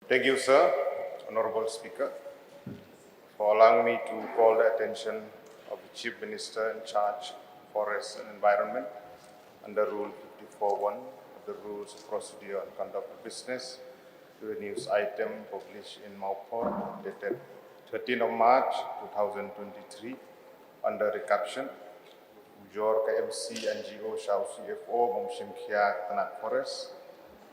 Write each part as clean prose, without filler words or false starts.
Thank you, sir, Honorable Speaker, for allowing me to call the attention of the Chief Minister in charge of Forest and Environment under Rule 54.1 of the Rules of Procedure and Conduct of Business to a news item published in Mauport dated 13th of March 2023 under the caption Ujor KMC NGO Shau CFO Momshim Kia Tanat Forest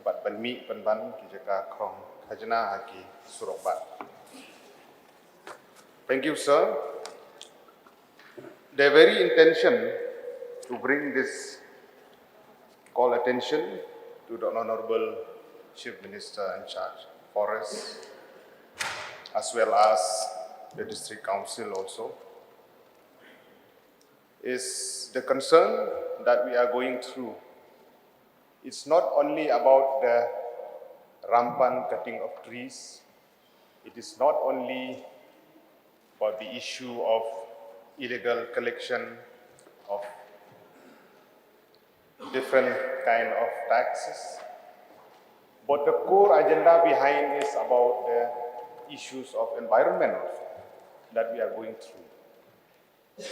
Bat Banmi Penban Kijaka Krong Khajna Haki Surokbat. Thank you, sir. The very intention to bring this call attention to the Honorable Chief Minister in charge of Forests, as well as the District Council also, is the concern that we are going through. It's not only about the rampant cutting of trees. It is not only about the issue of illegal collection of different kind of taxes, but the core agenda behind is about the issues of environment also that we are going through.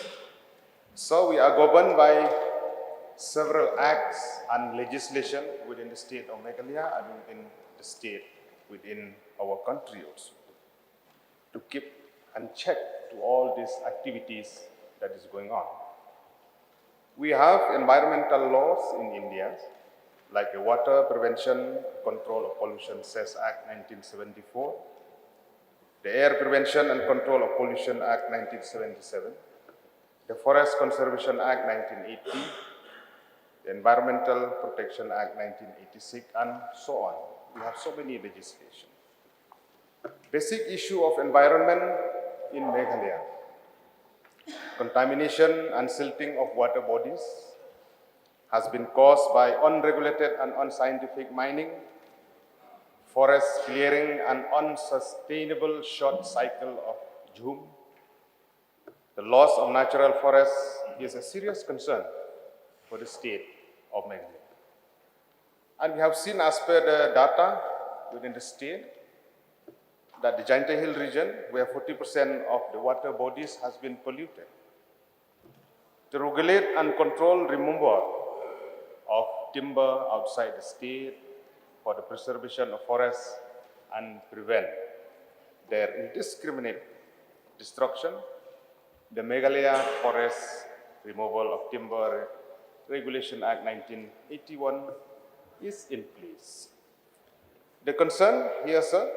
So we are governed by several acts and legislation within the state of Meghalaya and within the state within our country also, to keep and check to all these activities that is going on. We have environmental laws in India, like the Water Prevention Control of Pollution Cess Act 1974, the Air Prevention and Control of Pollution Act 1977, the Forest Conservation Act 1980, the Environmental Protection Act 1986, and so on. We have so many legislation. Basic issue of environment in Meghalaya: contamination and silting of water bodies has been caused by unregulated and unscientific mining, forest clearing, and unsustainable short cycle of jhum. The loss of natural forests is a serious concern for the state of Meghalaya. And we have seen, as per the data within the state, that the Jingthang region, where 40% of the water bodies has been polluted. To regulate and control removal of timber outside the state for the preservation of forests and prevent their indiscriminate destruction, the Meghalaya Forest Removal of Timber Regulation Act 1981 is in place. The concern here, sir,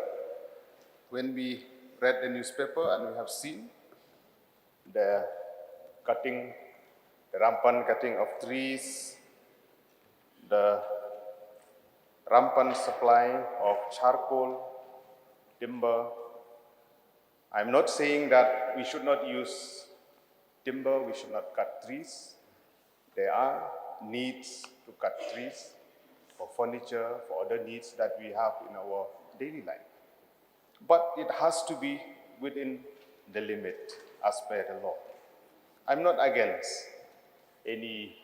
when we read the newspaper and we have seen the rampant cutting of trees, the rampant supply of charcoal, timber. I'm not saying that we should not use timber, we should not cut trees. There are needs to cut trees for furniture, for other needs that we have in our daily life. But it has to be within the limit as per the law. I'm not against any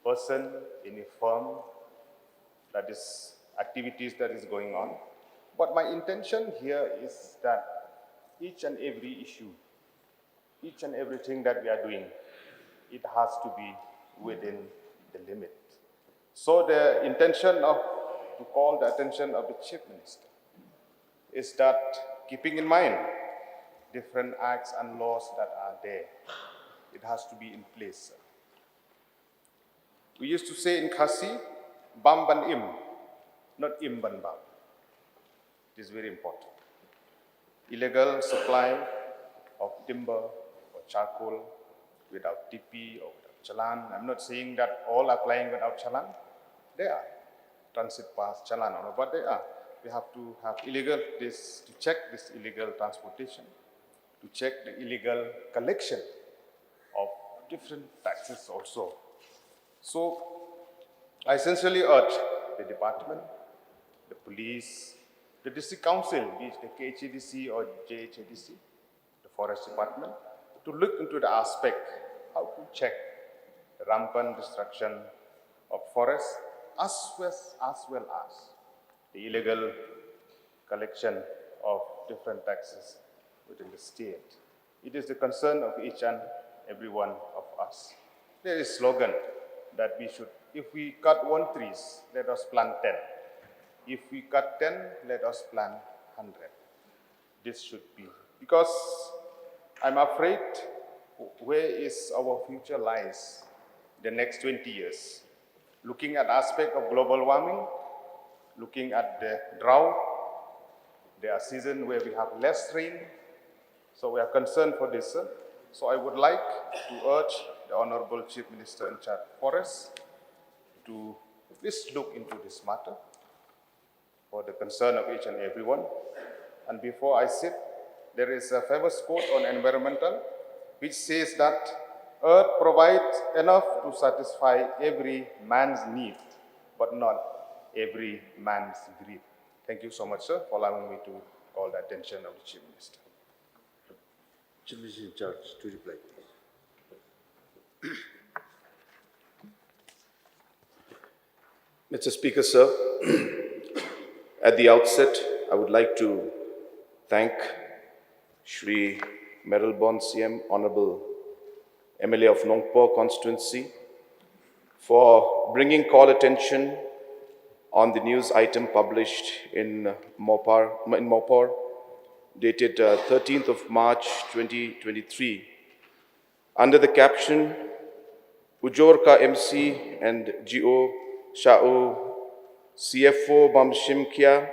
person, any firm that is activities that is going on. But my intention here is that each and every issue, each and everything that we are doing, it has to be within the limit. So the intention to call the attention of the Chief Minister is that, keeping in mind different acts and laws that are there, it has to be in place. We used to say in Khasi, bam ban im, not im ban bam. It is very important. Illegal supply of timber or charcoal without TP or without challan. I'm not saying that all are applying without challan. They are transit pass, challan, but they are. We have to have to check this illegal transportation, to check the illegal collection of different taxes also. So I essentially urge the department, the police, the district council, be it the KHADC or JHADC, the forest department, to look into the aspect how to check the rampant destruction of forests as well as the illegal collection of different taxes within the state. It is the concern of each and every one of us. There is a slogan that we should, if we cut 1 trees, let us plant 10. If we cut 10, let us plant 100. This should be, because I'm afraid where is our future lies the next 20 years. Looking at aspect of global warming, looking at the drought, there are seasons where we have less rain, so we are concerned for this. So I would like to urge the Honorable Chief Minister in charge of Forests to please look into this matter for the concern of each and everyone. And before I sit, there is a famous quote on environmental which says that Earth provides enough to satisfy every man's need, but not every man's greed. Thank you so much, sir, for allowing me to call the attention of the Chief Minister. Chief Minister in charge to reply. Mr. Speaker, sir, at the outset, I would like to thank Shri Mayral CM, Honorable MLA of Nongpo constituency, for bringing call attention on the news item published in Mopar, dated 13th of March 2023, under the caption, Ujor ka MC and GO Shao CFO Bamshim Kya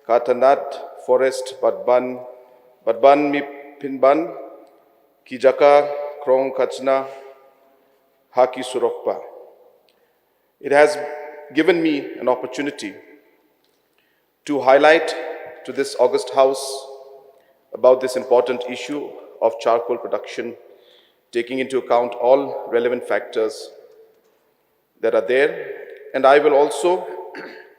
Katanat Forest Badban Mi Pinban Kijaka Krong Kachna Haki Surokpa. It has given me an opportunity to highlight to this August House about this important issue of charcoal production, taking into account all relevant factors that are there. And I will also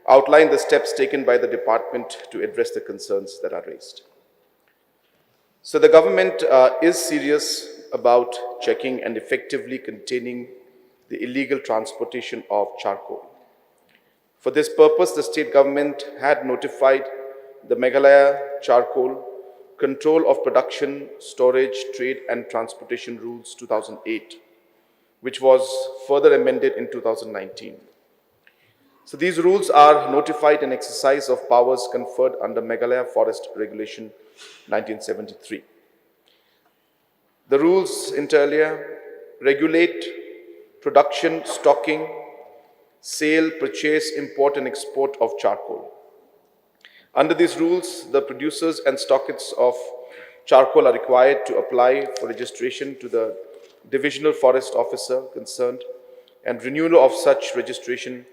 outline the steps taken by the department to address the concerns that are raised. So the government is serious about checking and effectively containing the illegal transportation of charcoal. For this purpose, the state government had notified the Meghalaya Charcoal Control of Production, Storage, Trade and Transportation Rules 2008, which was further amended in 2019. So these rules are notified an exercise of powers conferred under Meghalaya Forest Regulation 1973. The rules inter alia regulate production, stocking, sale, purchase, import and export of charcoal. Under these rules, the producers and stockists of charcoal are required to apply for registration to the divisional forest officer concerned, and renewal of such registration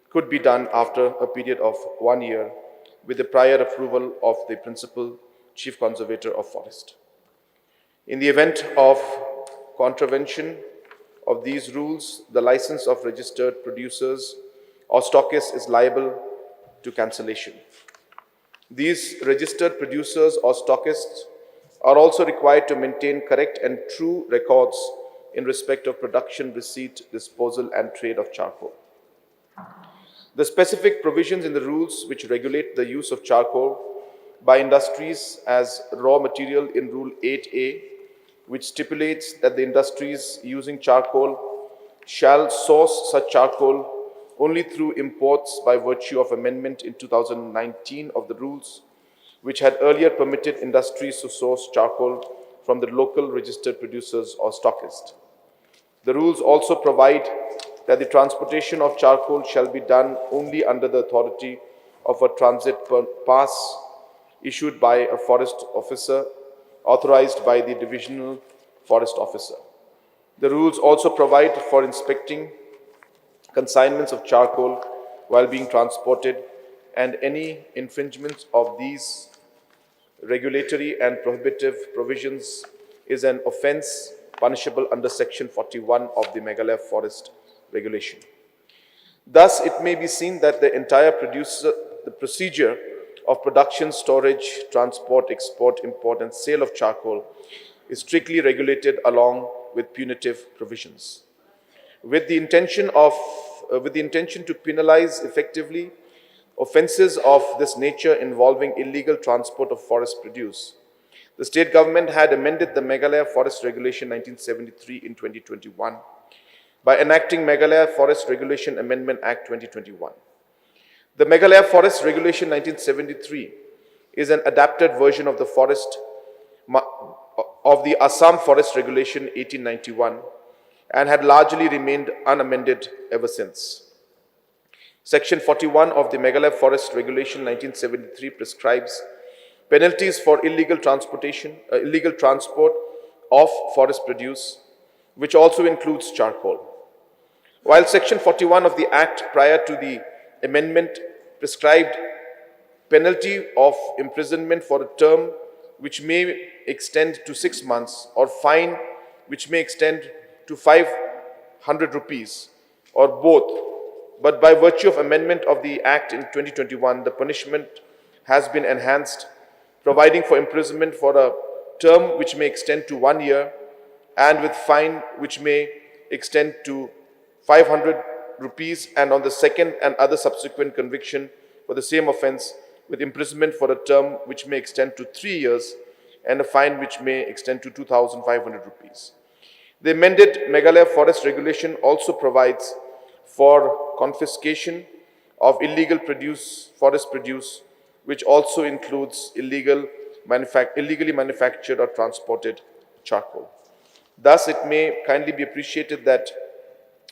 could be done after a period of 1 year with the prior approval of the principal chief conservator of forest. In the event of contravention of these rules, the license of registered producers or stockists is liable to cancellation. These registered producers or stockists are also required to maintain correct and true records in respect of production, receipt, disposal, and trade of charcoal. The specific provisions in the rules which regulate the use of charcoal by industries as raw material in Rule 8A, which stipulates that the industries using charcoal shall source such charcoal only through imports by virtue of amendment in 2019 of the rules, which had earlier permitted industries to source charcoal from the local registered producers or stockists. The rules also provide that the transportation of charcoal shall be done only under the authority of a transit pass issued by a forest officer authorized by the divisional forest officer. The rules also provide for inspecting consignments of charcoal while being transported, and any infringements of these regulatory and prohibitive provisions is an offence punishable under Section 41 of the Meghalaya Forest Regulation. Thus, it may be seen that the entire procedure of production, storage, transport, export, import, and sale of charcoal is strictly regulated along with punitive provisions. With the intention to penalize effectively offences of this nature involving illegal transport of forest produce. The state government had amended the Meghalaya Forest Regulation 1973 in 2021 by enacting Meghalaya Forest Regulation Amendment Act 2021. The Meghalaya Forest Regulation 1973 is an adapted version of the Assam Forest Regulation 1891 and had largely remained unamended ever since. Section 41 of the Meghalaya Forest Regulation 1973 prescribes penalties for illegal transport of forest produce, which also includes charcoal. While Section 41 of the Act prior to the amendment prescribed penalty of imprisonment for a term which may extend to 6 months or fine which may extend to 500 rupees or both, but by virtue of amendment of the Act in 2021, the punishment has been enhanced, providing for imprisonment for a term which may extend to 1 year and with fine which may extend to 500 rupees, and on the second and other subsequent conviction for the same offence with imprisonment for a term which may extend to 3 years and a fine which may extend to 2,500 rupees. The amended Meghalaya Forest Regulation also provides for confiscation of illegal forest produce, which also includes illegally manufactured or transported charcoal. Thus, it may kindly be appreciated that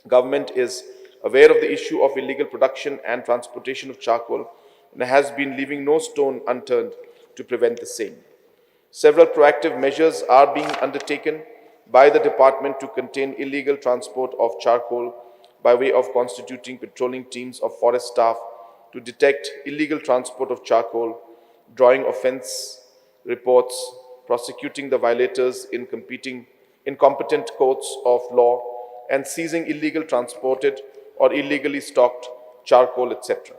government is aware of the issue of illegal production and transportation of charcoal and has been leaving no stone unturned to prevent the same. Several proactive measures are being undertaken by the department to contain illegal transport of charcoal by way of constituting patrolling teams of forest staff to detect illegal transport of charcoal, drawing offence reports, prosecuting the violators in competent courts of law, and seizing illegal transported or illegally stocked charcoal, etc.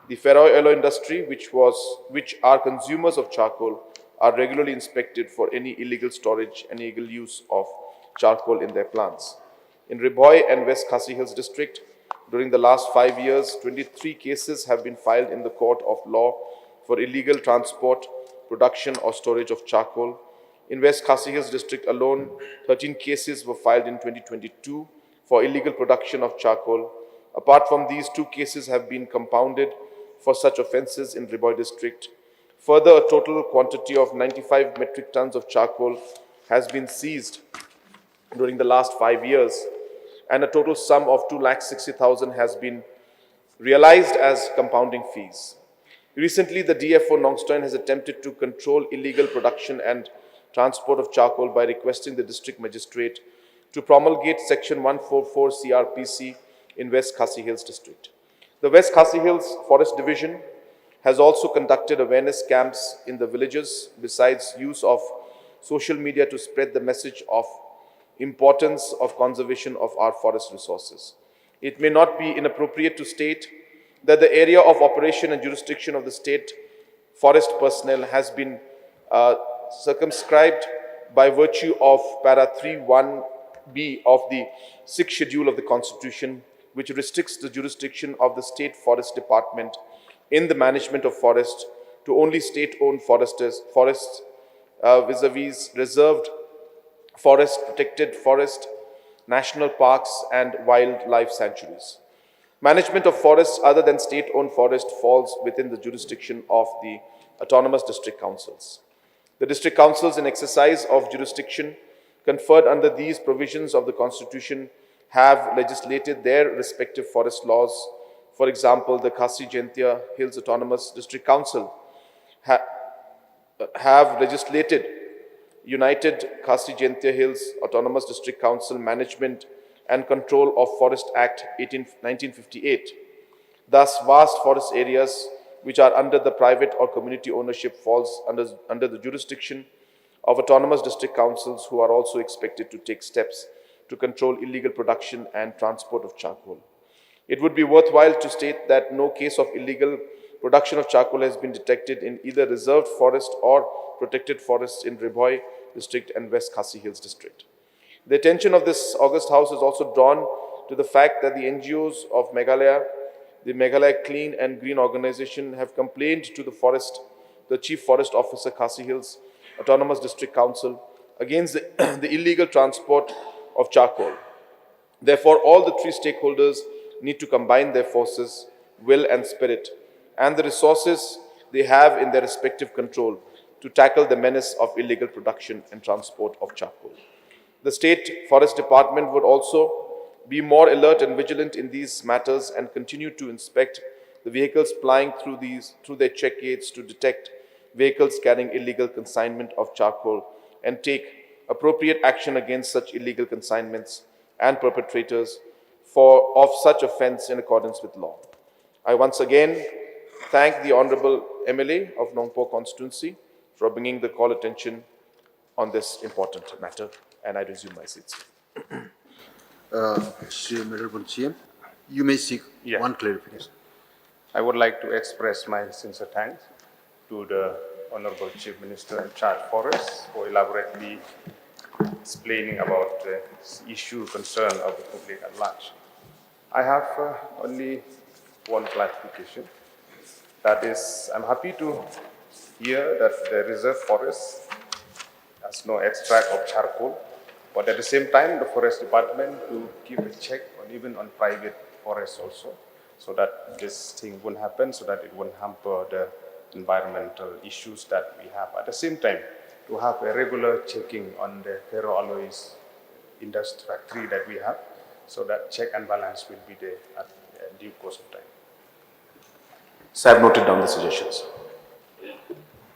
The ferro alloy industry, which are consumers of charcoal, are regularly inspected for any illegal storage and illegal use of charcoal in their plants. In Ribhoi and West Khasi Hills district, during the last 5 years, 23 cases have been filed in the court of law for illegal transport, production or storage of charcoal. In West Khasi Hills district alone, 13 cases were filed in 2022 for illegal production of charcoal. Apart from these, 2 cases have been compounded for such offences in Ribhoi district. Further, a total quantity of 95 metric tons of charcoal has been seized during the last 5 years, and a total sum of 2,60,000 has been realized as compounding fees. Recently, the DFO Nongstoin has attempted to control illegal production and transport of charcoal by requesting the district magistrate to promulgate Section 144 CRPC in West Khasi Hills district. The West Khasi Hills Forest Division has also conducted awareness camps in the villages, besides use of social media to spread the message of importance of conservation of our forest resources. It may not be inappropriate to state that the area of operation and jurisdiction of the state forest personnel has been circumscribed by virtue of para 3(1)(b) of the 6th schedule of the Constitution, which restricts the jurisdiction of the State Forest Department in the management of forest to only state-owned forests vis-a-vis reserved forest, protected forest, national parks, and wildlife sanctuaries. Management of forests other than state-owned forest falls within the jurisdiction of the autonomous district councils. The district councils, in exercise of jurisdiction conferred under these provisions of the Constitution, have legislated their respective forest laws. For example, the Khasi Jingthang Hills Autonomous District Council have legislated United Khasi Jingthang Hills Autonomous District Council Management and Control of Forest Act 1958. Thus, vast forest areas which are under the private or community ownership falls under the jurisdiction of autonomous district councils, who are also expected to take steps to control illegal production and transport of charcoal. It would be worthwhile to state that no case of illegal production of charcoal has been detected in either reserved forest or protected forests in Ribhoi district and West Khasi Hills district. The attention of this august house is also drawn to the fact that the NGOs of Meghalaya the Meghalaya Clean and Green Organization have complained to the Chief Forest Officer, Khasi Hills Autonomous District Council, against the illegal transport of charcoal. Therefore, all the three stakeholders need to combine their forces, will and spirit, and the resources they have in their respective control to tackle the menace of illegal production and transport of charcoal. The State Forest Department would also be more alert and vigilant in these matters and continue to inspect the vehicles plying through their check gates to detect vehicles carrying illegal consignment of charcoal and take appropriate action against such illegal consignments and perpetrators of such offence in accordance with law. I once again thank the Honourable MLA of Nongpo constituency for bringing the call attention on this important matter, and I resume my seats. Sri Mayral CM, you may seek Yeah. one clarification. I would like to express my sincere thanks to the Honorable Chief Minister in charge Forests for elaborately explaining about the issue concern of the public at large. I have only one clarification. That is, I'm happy to hear that the reserve forest has no extract of charcoal, but at the same time, the forest department to keep a check on even on private forests also, so that this thing won't happen, so that it won't hamper the environmental issues that we have. At the same time, to have a regular checking on the ferroalloys industry factory that we have, so that check and balance will be there at due course of time. So I have noted down the suggestions.